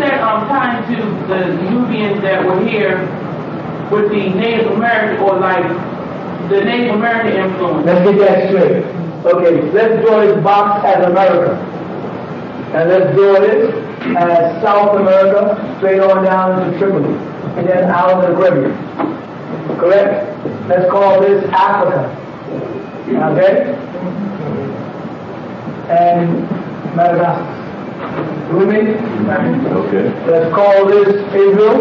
that tied to the Nubians that were here with the Native American, or like the Native American influence? Let's get that straight. Okay, let's draw this box as America. And let's draw this as South America, straight on down to Tripoli, and then out of the Caribbean. Correct? Let's call this Africa. Okay? And Madagascar. You with me? Okay. Let's call this Israel,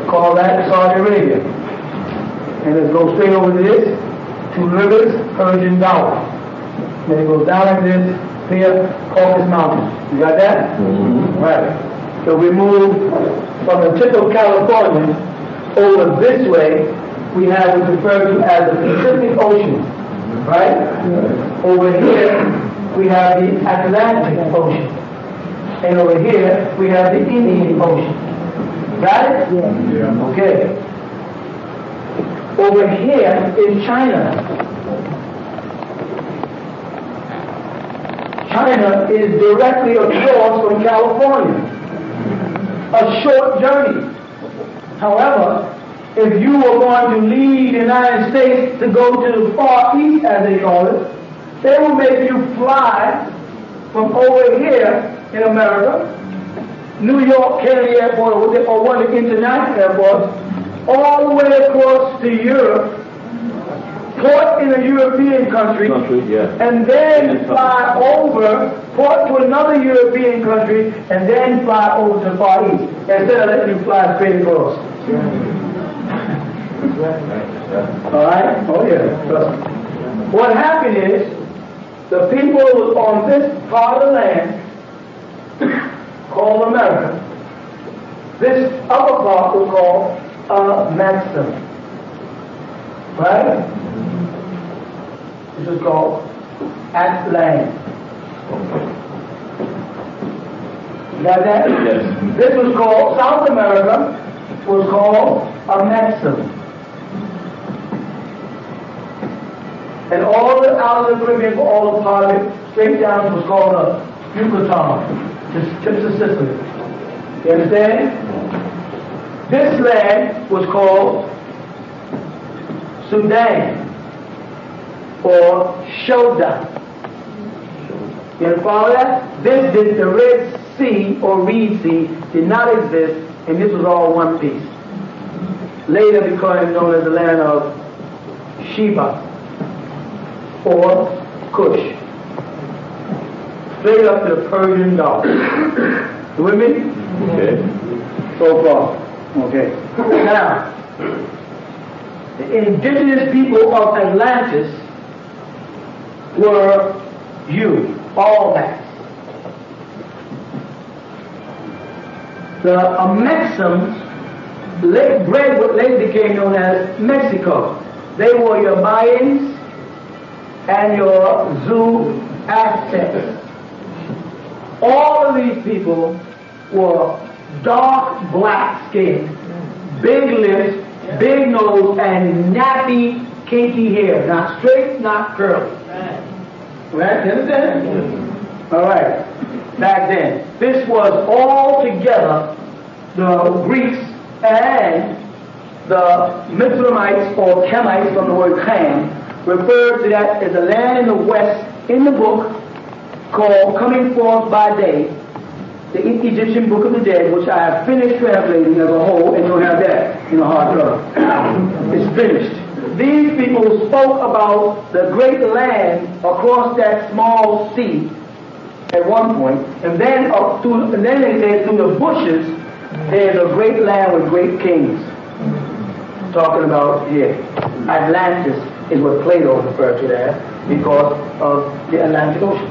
call that Saudi Arabia. And let's go straight over to this, two rivers, Persian Gulf. Then it goes down like this, clear Caucasus Mountains. You got that? Mm-hmm. Right. So we move from the tip of California over this way, we have what's referred to as the Pacific Ocean. Right? Over here, we have the Atlantic Ocean. And over here, we have the Indian Ocean. Got it? Yeah. Okay. Over here is China. China is directly across from California. A short journey. However, if you were going to leave the United States to go to the Far East, as they call it, they will make you fly from over here in America, New York Kennedy Airport, or one of the international airports, all the way across to Europe, port in a European country, and then fly over, port to another European country, and then fly over to the Far East, instead of letting you fly straight across. All right? Oh yeah. What happened is, the people on this part of the land, called America, this upper part was called a maxim. Right? This is called Atlantic. Got that? Yes. This was called, South America was called a maxim. And all the out of the Caribbean, all the part of it, straight down was called a Yucatan, just tips of Sicily. You understand? This land was called Sudan, or Shoda. You follow that? This did the Red Sea or Reed Sea did not exist, and this was all one piece. Later became known as the land of Sheba or Kush. Straight up to the Persian Gulf. You with me? Okay. So far. Okay. Now, the indigenous people of Atlantis were you, all that. The Mexicans bred what later became known as Mexico. They were your Mayans and your Aztecs. All of these people were dark black skin, big lips, big nose, and nappy, kinky hair. Not straight, not curly. Right? You understand? All right. Back then, this was all together the Greeks and the Mizraimites or Kemites from the word Chem referred to that as a land in the west in the book called Coming Forth by Day, the Egyptian Book of the Dead, which I have finished translating as a whole, and you'll have that in a hardcover. It's finished. These people spoke about the great land across that small sea at one point, and then they said through the bushes there's a great land with great kings. Talking about here, Atlantis is what Plato referred to that because of the Atlantic Ocean.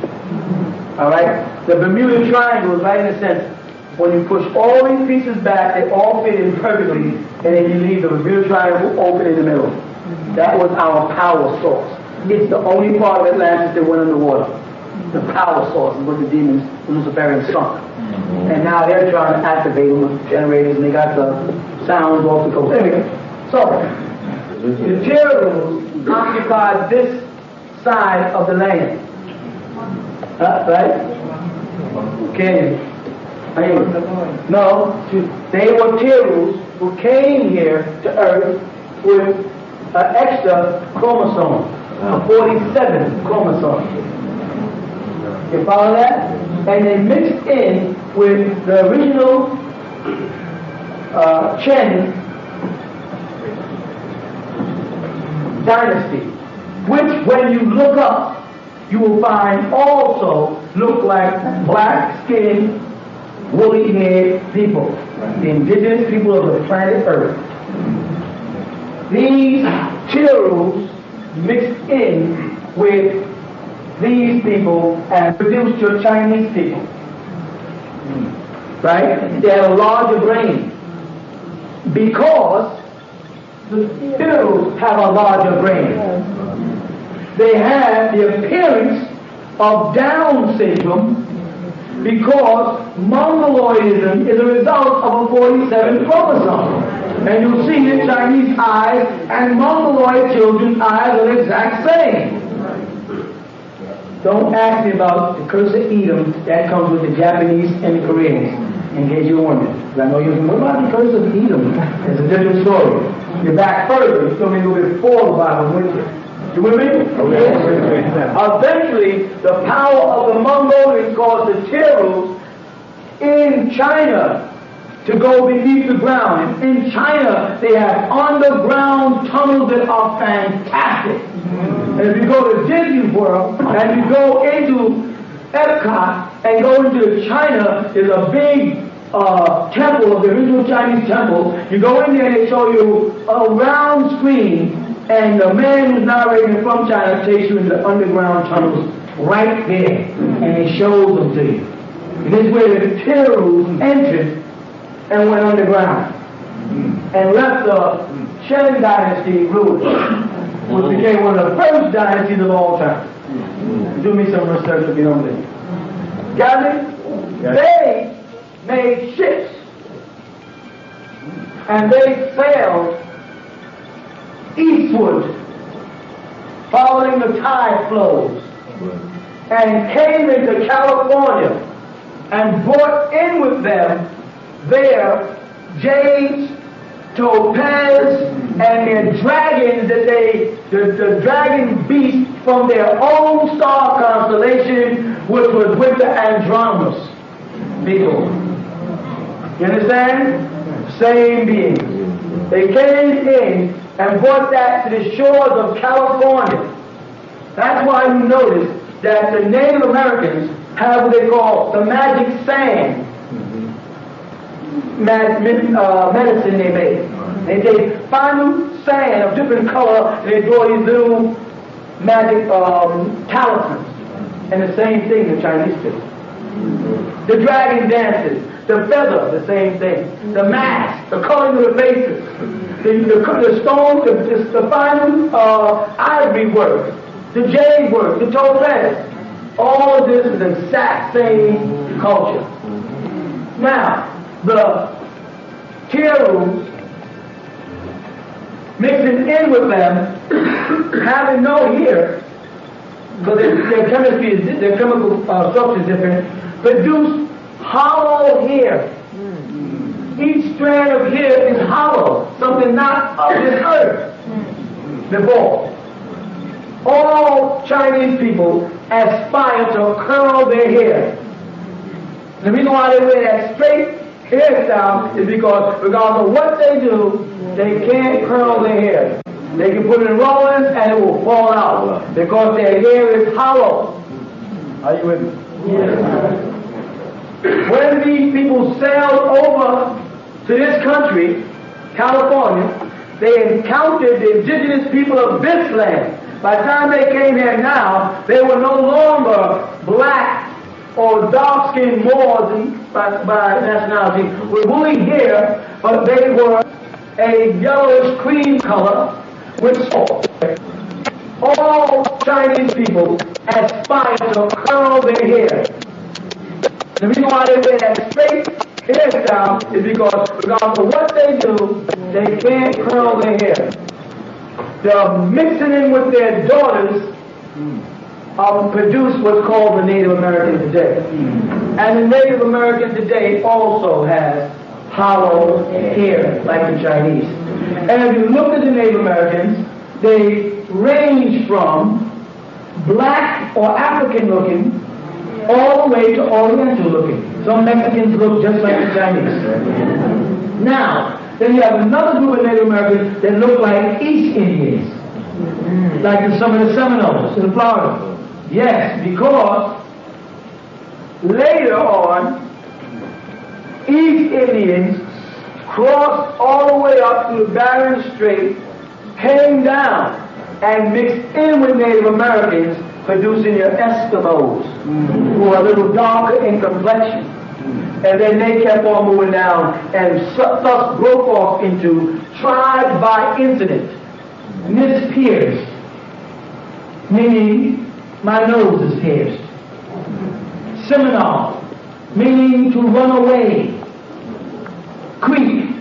All right, the Bermuda Triangle is right in the center. When you push all these pieces back, they all fit in perfectly, and then you leave the Bermuda Triangle open in the middle. That was our power source. It's the only part of Atlantis that went underwater. The power source is what the demons, the Luciferians, sunk. And now they're trying to activate them with generators, and they got the sounds off the coast. Anyway, so the cherubs occupied this side of the land. Right? Okay. No, they were Terus who came here to Earth with an extra chromosome, a 47 chromosome. You follow that? And they mixed in with the original Chen dynasty, which when you look up, you will find also look like black-skinned, woolly-haired people, the indigenous people of the planet Earth. These Cherus mixed in with these people and produced your Chinese people. Right? They had a larger brain. Because the Cherus have a larger brain. They have the appearance of Down syndrome because Mongoloidism is a result of a 47 chromosome. And you'll see the Chinese eyes and Mongoloid children's eyes are the exact same. Don't ask me about the curse of Edom. That comes with the Japanese and the Koreans, in case you're wondering. Because I know you're thinking, what about the curse of Edom? It's a different story. You're back further. You told me a little bit before the Bible with you. You with me? Okay. Eventually, the power of the Mongolians caused the Cherus in China to go beneath the ground. In China, they have underground tunnels that are fantastic. And if you go to Disney World and you go into Epcot and go into China, there's a big temple of the original Chinese temple. You go in there and they show you a round screen, and the man who's narrating from China takes you into the underground tunnels right there, and he shows them to you. And this is where the Cherus entered and went underground and left the Chen dynasty ruling, which became one of the first dynasties of all time. Do me some research if you don't believe. Got it? They made ships and they sailed eastward, following the tide flows, and came into California and brought in with them their jades, topaz, and their dragons that the dragon beast from their own star constellation, which was with the Andromedas people. You understand? Same beings. They came in and brought that to the shores of California. That's why you notice that the Native Americans have what they call the magic sand medicine they make. They take fine sand of different color and they draw these little magic talismans. And the same thing the Chinese do. The dragon dances, the feather, the same thing. The mask, the coloring of the faces, the stone, the fine ivory work, the jade work, the topaz. All of this is the exact same culture. Now, the Cherus mixing in with them, having no here, because their chemistry is their chemical structure is different, produce hollow hair. Each strand of hair is hollow, something not of this earth before. All Chinese people aspire to curl their hair. The reason why they wear that straight hairstyle is because regardless of what they do, they can't curl their hair. They can put it in rollers and it will fall out because their hair is hollow. Are you with me? Yes. When these people sailed over to this country, California, they encountered the indigenous people of this land. By the time they came here now, they were no longer black or dark-skinned Moors by nationality with woolly hair, but they were a yellowish cream color with salt. All Chinese people aspire to curl their hair. The reason why they wear that straight hairstyle is because regardless of what they do, they can't curl their hair. They're mixing in with their daughters produced what's called the Native American today. And the Native American today also has hollow hair, like the Chinese. And if you look at the Native Americans, they range from black or African looking all the way to Oriental looking. Some Mexicans look just like the Chinese. Now, then you have another group of Native Americans that look like East Indians, like some of the Seminoles in Florida. Yes, because later on, East Indians crossed all the way up to the Bering Strait, came down, and mixed in with Native Americans, producing your Eskimos, who are a little darker in complexion. And then they kept on moving down and thus broke off into tribes by incident. Miss Pierce, meaning my nose is pierced. Seminole, meaning to run away. Creek,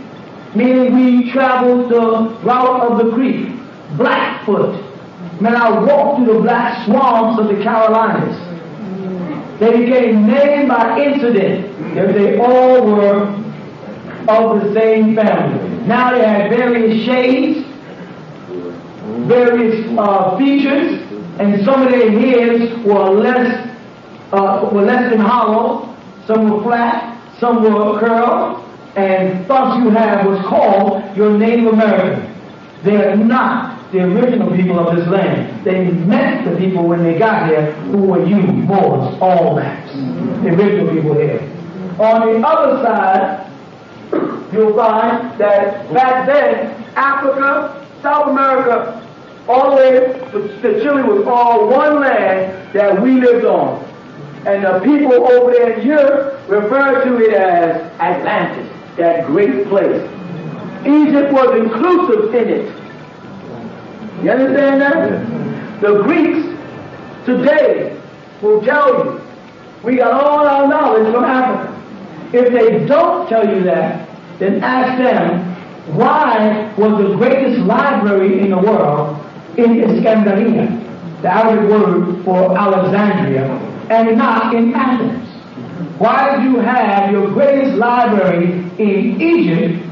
meaning we traveled the route of the creek. Blackfoot, meant I walked through the black swamps of the Carolinas. They became named by incident, if they all were of the same family. Now they had various shades, various features, and some of their hairs were less than hollow, some were flat, some were curled, and thus you have what's called your Native American. They are not the original people of this land. They met the people when they got here who were you, Moors, all that. The original people here. On the other side, you'll find that back then, Africa, South America, all the way to Chile was all one land that we lived on. And the people over there in Europe refer to it as Atlantis, that great place. Egypt was inclusive in it. You understand that? The Greeks today will tell you, we got all our knowledge from Africa. If they don't tell you that, then ask them, why was the greatest library in the world in Iskandariya, the Arabic word for Alexandria, and not in Athens? Why did you have your greatest library in Egypt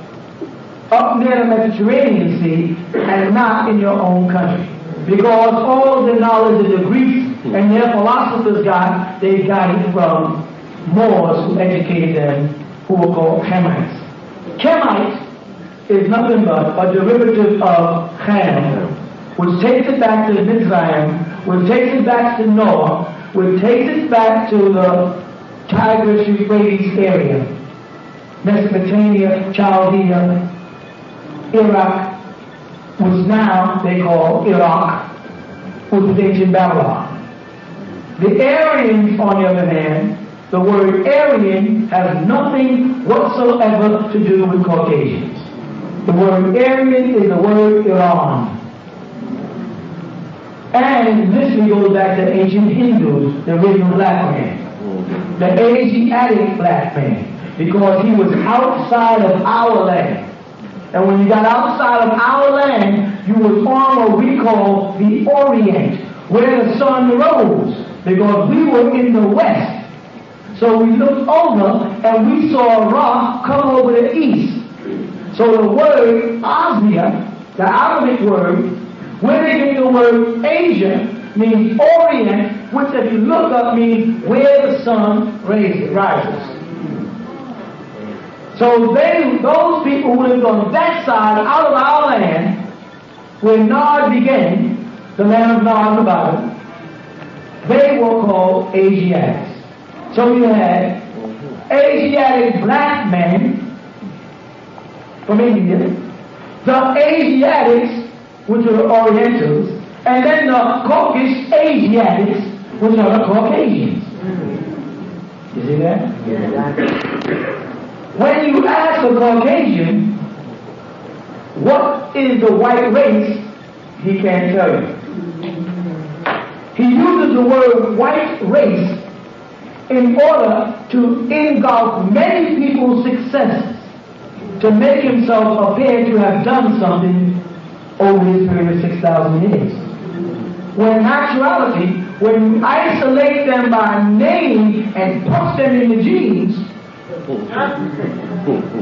up near the Mediterranean Sea and not in your own country? Because all the knowledge that the Greeks and their philosophers got, they got it from Moors who educated them, who were called Hamites. Kemite is nothing but a derivative of Ham, which takes it back to Mitzrayim, which takes it back to Noah, which takes it back to the Tigris-Euphrates area, Mesopotamia, Chaldea, Iraq, which now they call Iraq, which was ancient Babylon. The Aryans, on the other hand, the word Aryan has nothing whatsoever to do with Caucasians. The word Aryan is the word Iran. And this goes back to ancient Hindus, the original black man, the Asiatic black man, because he was outside of our land. And when you got outside of our land, you was on what we call the Orient, where the sun rose, because we were in the west. So we looked over and we saw a rock come over the east. So the word Asia, the Arabic word, where they get the word Asia, means Orient, which if you look up means where the sun rises. So those people who lived on that side out of our land, where Nod began, the land of Nod in the Bible, they were called Asiatics. So you had Asiatic black men from India, the Asiatics, which are the Orientals, and then the Caucasus Asiatics, which are the Caucasians. You see that? Yeah. When you ask a Caucasian, what is the white race, he can't tell you. He uses the word white race in order to engulf many people's successes, to make himself appear to have done something over this period of 6,000 years. When in actuality, when you isolate them by name and put them in the genes,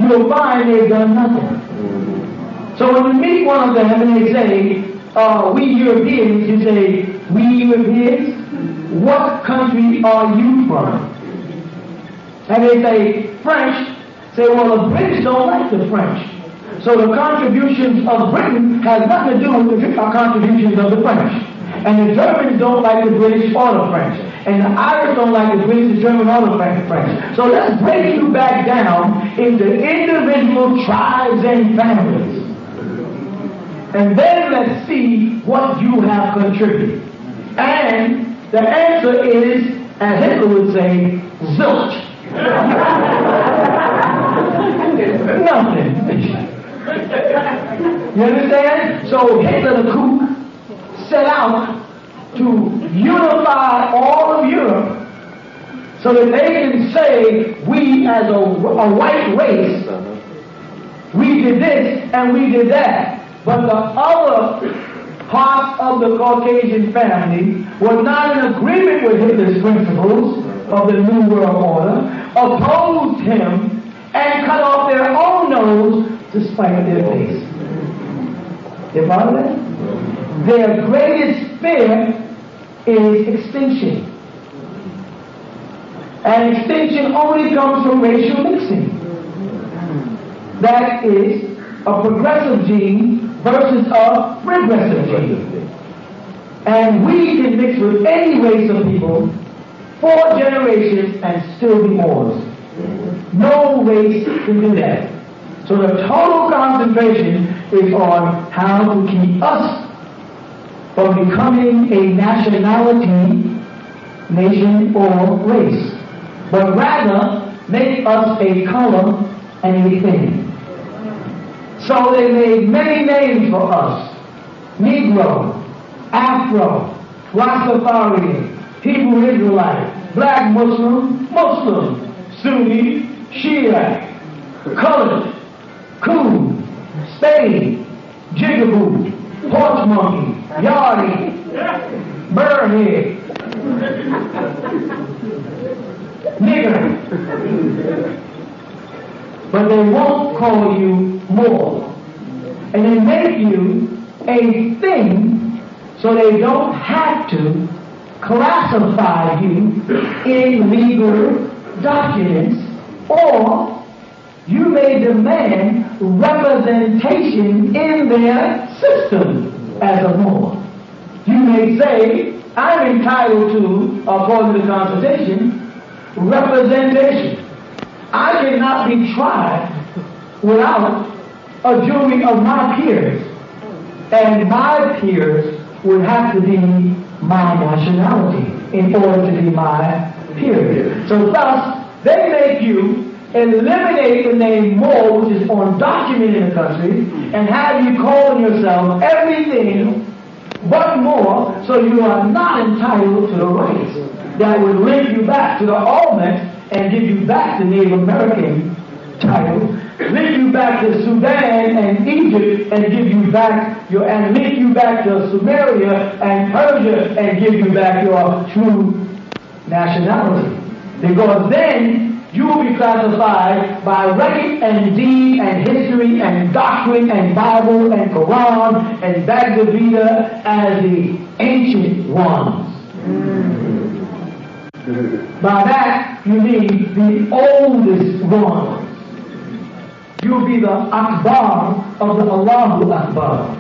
you'll find they've done nothing. So when you meet one of them and they say, we Europeans, you say, we Europeans? What country are you from? And they say, French. Say, well, the British don't like the French. So the contributions of Britain has nothing to do with the contributions of the French. And the Germans don't like the British or the French. And the Irish don't like the British, the German, or the French. So let's break you back down into individual tribes and families. And then let's see what you have contributed. And the answer is, as Hitler would say, zilch. Nothing. You understand? So Hitler the kook set out to unify all of Europe so that they can say, we as a white race, we did this and we did that. But the other part of the Caucasian family was not in agreement with Hitler's principles of the New World Order, opposed him, and cut off their own nose to spite their face. You follow that? Their greatest fear is extinction. And extinction only comes from racial mixing. That is a progressive gene versus a regressive gene. And we can mix with any race of people 4 generations and still be Moors. No race can do that. So the total concentration is on how to keep us from becoming a nationality, nation, or race, but rather make us a color and a thing. So they made many names for us: Negro, Afro, Rastafarian, Hebrew Israelite, Black Muslim, Muslim, Sunni, Shiite, Colored, Coon, Spade, Jigaboo, Horse Monkey, Yardie, Birdhead, Nigger. But they won't call you more. And they make you a thing so they don't have to classify you in legal documents, or you may demand representation in their system as a Moor. You may say, I'm entitled to, according to the Constitution, representation. I cannot be tried without a jury of my peers, and my peers would have to be my nationality in order to be my peers. So thus, they make you eliminate the name Moor, which is undocumented in the country, and have you calling yourself everything but Moor, so you are not entitled to the rights that would link you back to the Olmecs and give you back the Native American title, link you back to Sudan and Egypt and give you back your, and link you back to Sumeria and Persia and give you back your true nationality. Because then you will be classified by record and deed and history and doctrine and Bible and Quran and Bhagavad Gita as the ancient ones. By that, you mean the oldest ones. You'll be the Akbar of the Allahu Akbar.